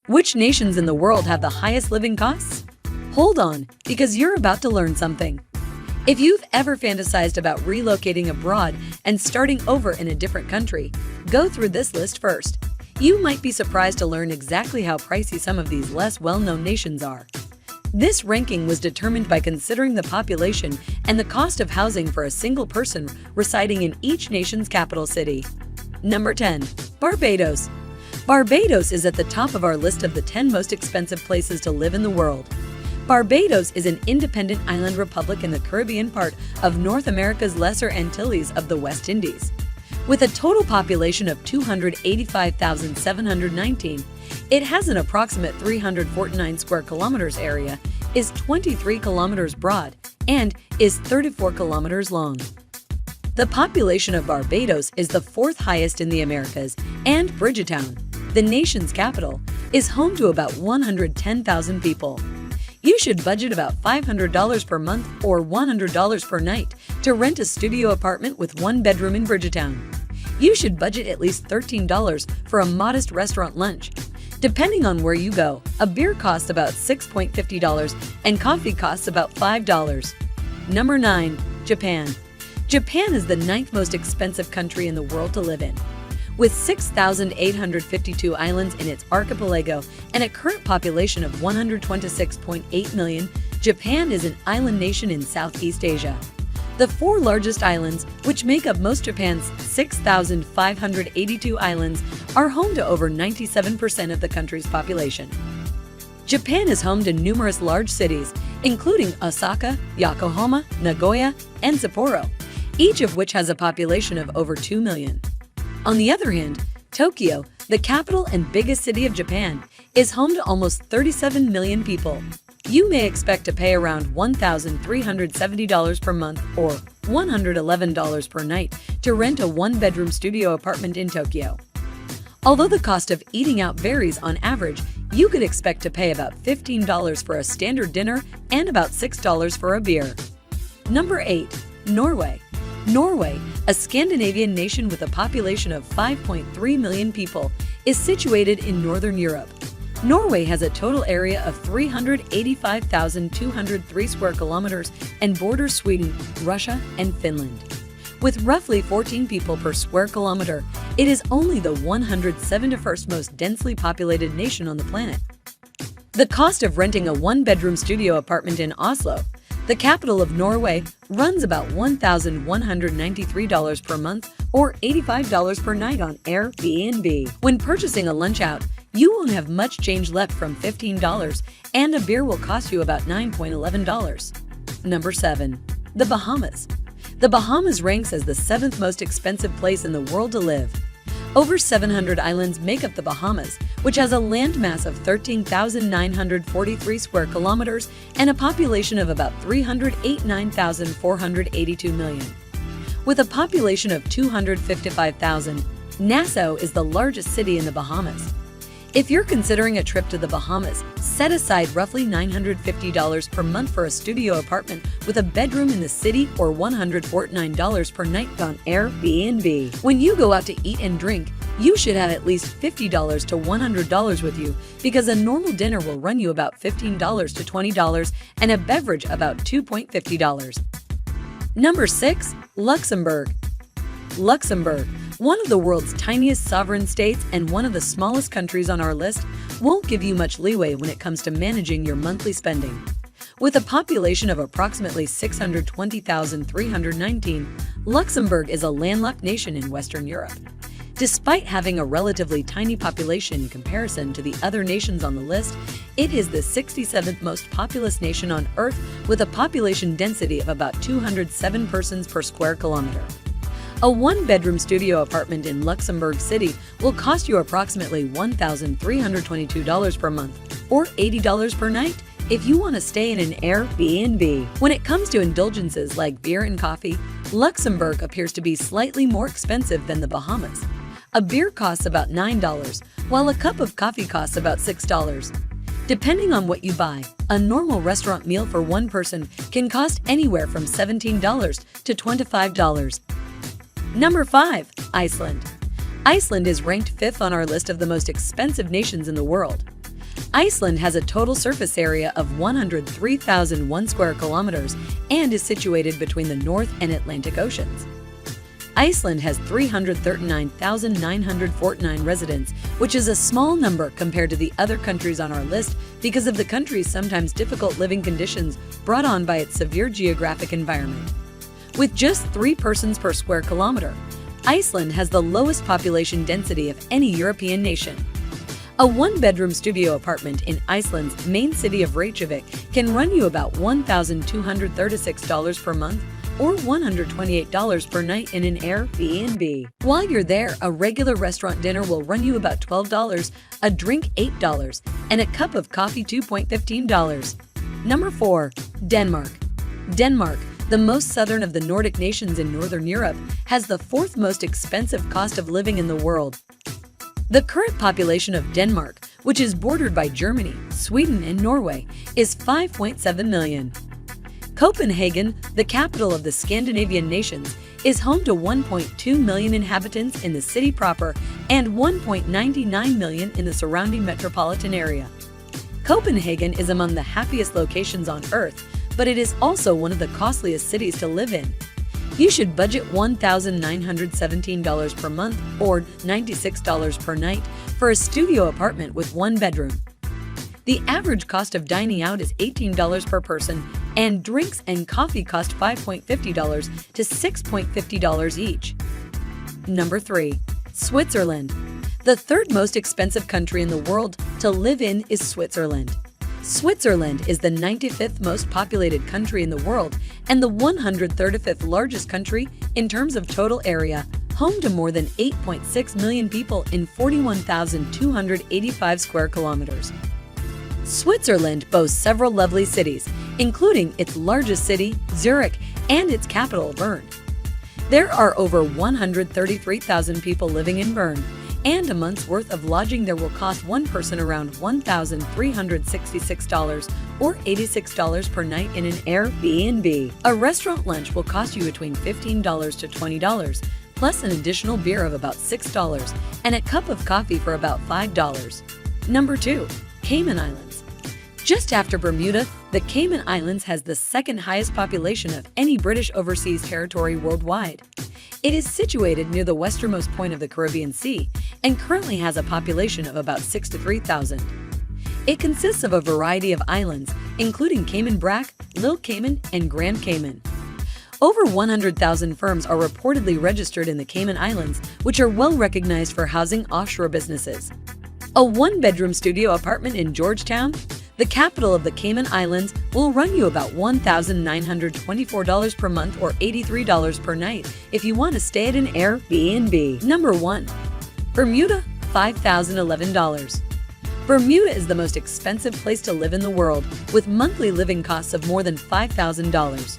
Which nations in the world have the highest living costs? Hold on, because you're about to learn something. If you've ever fantasized about relocating abroad and starting over in a different country, go through this list first. You might be surprised to learn exactly how pricey some of these less well-known nations are. This ranking was determined by considering the population and the cost of housing for a single person residing in each nation's capital city. Number 10. Barbados. Barbados is at the top of our list of the 10 most expensive places to live in the world. Barbados is an independent island republic in the Caribbean part of North America's Lesser Antilles of the West Indies. With a total population of 285,719, it has an approximate 349 square kilometers area, is 23 kilometers broad, and is 34 kilometers long. The population of Barbados is the fourth highest in the Americas, and Bridgetown, the nation's capital, is home to about 110,000 people. You should budget about $500 per month or $100 per night to rent a studio apartment with one bedroom in Bridgetown. You should budget at least $13 for a modest restaurant lunch. Depending on where you go, a beer costs about $6.50 and coffee costs about $5. Number 9. Japan. Japan is the 9th most expensive country in the world to live in. With 6,852 islands in its archipelago and a current population of 126.8 million, Japan is an island nation in Southeast Asia. The 4 largest islands, which make up most Japan's 6,582 islands, are home to over 97% of the country's population. Japan is home to numerous large cities, including Osaka, Yokohama, Nagoya, and Sapporo, each of which has a population of over 2 million. On the other hand, Tokyo, the capital and biggest city of Japan, is home to almost 37 million people. You may expect to pay around $1,370 per month or $111 per night to rent a one-bedroom studio apartment in Tokyo. Although the cost of eating out varies on average, you could expect to pay about $15 for a standard dinner and about $6 for a beer. Number 8. Norway. Norway, a Scandinavian nation with a population of 5.3 million people, is situated in Northern Europe. Norway has a total area of 385,203 square kilometers and borders Sweden, Russia, and Finland. With roughly 14 people per square kilometer, it is only the 171st most densely populated nation on the planet. The cost of renting a one-bedroom studio apartment in Oslo, the capital of Norway, runs about $1,193 per month or $85 per night on Airbnb. When purchasing a lunch out, you won't have much change left from $15, and a beer will cost you about $9.11. Number 7. The Bahamas. The Bahamas ranks as the 7th most expensive place in the world to live. Over 700 islands make up the Bahamas, which has a landmass of 13,943 square kilometers and a population of about 389,482 million. With a population of 255,000, Nassau is the largest city in the Bahamas. If you're considering a trip to the Bahamas, set aside roughly $950 per month for a studio apartment with a bedroom in the city or $149 per night on Airbnb. When you go out to eat and drink, you should have at least $50 to $100 with you because a normal dinner will run you about $15 to $20 and a beverage about $2.50. Number 6. Luxembourg. Luxembourg, one of the world's tiniest sovereign states and one of the smallest countries on our list, won't give you much leeway when it comes to managing your monthly spending. With a population of approximately 620,319, Luxembourg is a landlocked nation in Western Europe. Despite having a relatively tiny population in comparison to the other nations on the list, it is the 67th most populous nation on Earth with a population density of about 207 persons per square kilometer. A one-bedroom studio apartment in Luxembourg City will cost you approximately $1,322 per month or $80 per night if you want to stay in an Airbnb. When it comes to indulgences like beer and coffee, Luxembourg appears to be slightly more expensive than the Bahamas. A beer costs about $9, while a cup of coffee costs about $6. Depending on what you buy, a normal restaurant meal for one person can cost anywhere from $17 to $25. Number 5. Iceland. Iceland is ranked 5th on our list of the most expensive nations in the world. Iceland has a total surface area of 103,001 square kilometers and is situated between the North and Atlantic Oceans. Iceland has 339,949 residents, which is a small number compared to the other countries on our list because of the country's sometimes difficult living conditions brought on by its severe geographic environment. With just 3 persons per square kilometer, Iceland has the lowest population density of any European nation. A 1-bedroom studio apartment in Iceland's main city of Reykjavik can run you about $1,236 per month or $128 per night in an Airbnb. While you're there, a regular restaurant dinner will run you about $12, a drink $8, and a cup of coffee $2.15. Number 4. Denmark. Denmark, the most southern of the Nordic nations in Northern Europe, has the 4th most expensive cost of living in the world. The current population of Denmark, which is bordered by Germany, Sweden, and Norway, is 5.7 million. Copenhagen, the capital of the Scandinavian nations, is home to 1.2 million inhabitants in the city proper and 1.99 million in the surrounding metropolitan area. Copenhagen is among the happiest locations on Earth, but it is also one of the costliest cities to live in. You should budget $1,917 per month or $96 per night for a studio apartment with 1 bedroom. The average cost of dining out is $18 per person, and drinks and coffee cost $5.50 to $6.50 each. Number 3. Switzerland. The 3rd most expensive country in the world to live in is Switzerland. Switzerland is the 95th most populated country in the world and the 135th largest country in terms of total area, home to more than 8.6 million people in 41,285 square kilometers. Switzerland boasts several lovely cities, including its largest city, Zurich, and its capital, Bern. There are over 133,000 people living in Bern, and a month's worth of lodging there will cost one person around $1,366 or $86 per night in an Airbnb. A restaurant lunch will cost you between $15 to $20, plus an additional beer of about $6 and a cup of coffee for about $5. Number 2. Cayman Islands. Just after Bermuda, the Cayman Islands has the 2nd highest population of any British overseas territory worldwide. It is situated near the westernmost point of the Caribbean Sea and currently has a population of about 63,000. It consists of a variety of islands, including Cayman Brac, Little Cayman, and Grand Cayman. Over 100,000 firms are reportedly registered in the Cayman Islands, which are well recognized for housing offshore businesses. A 1-bedroom studio apartment in Georgetown, the capital of the Cayman Islands, will run you about $1,924 per month or $83 per night if you want to stay at an Airbnb. Number 1. Bermuda, $5,011. Bermuda is the most expensive place to live in the world, with monthly living costs of more than $5,000.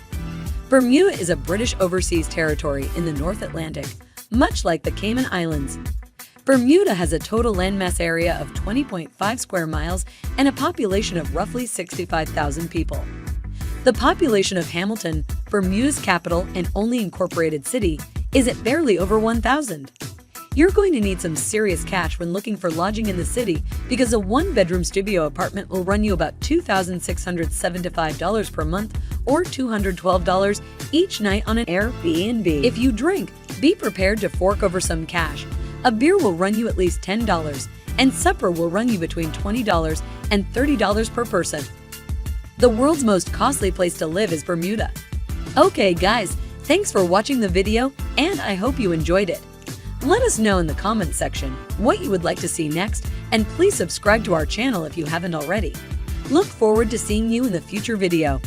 Bermuda is a British overseas territory in the North Atlantic, much like the Cayman Islands. Bermuda has a total landmass area of 20.5 square miles and a population of roughly 65,000 people. The population of Hamilton, Bermuda's capital and only incorporated city, is at barely over 1,000. You're going to need some serious cash when looking for lodging in the city because a 1-bedroom studio apartment will run you about $2,675 per month or $212 each night on an Airbnb. If you drink, be prepared to fork over some cash. A beer will run you at least $10, and supper will run you between $20 and $30 per person. The world's most costly place to live is Bermuda. Okay guys, thanks for watching the video, and I hope you enjoyed it. Let us know in the comments section what you would like to see next, and please subscribe to our channel if you haven't already. Look forward to seeing you in the future video.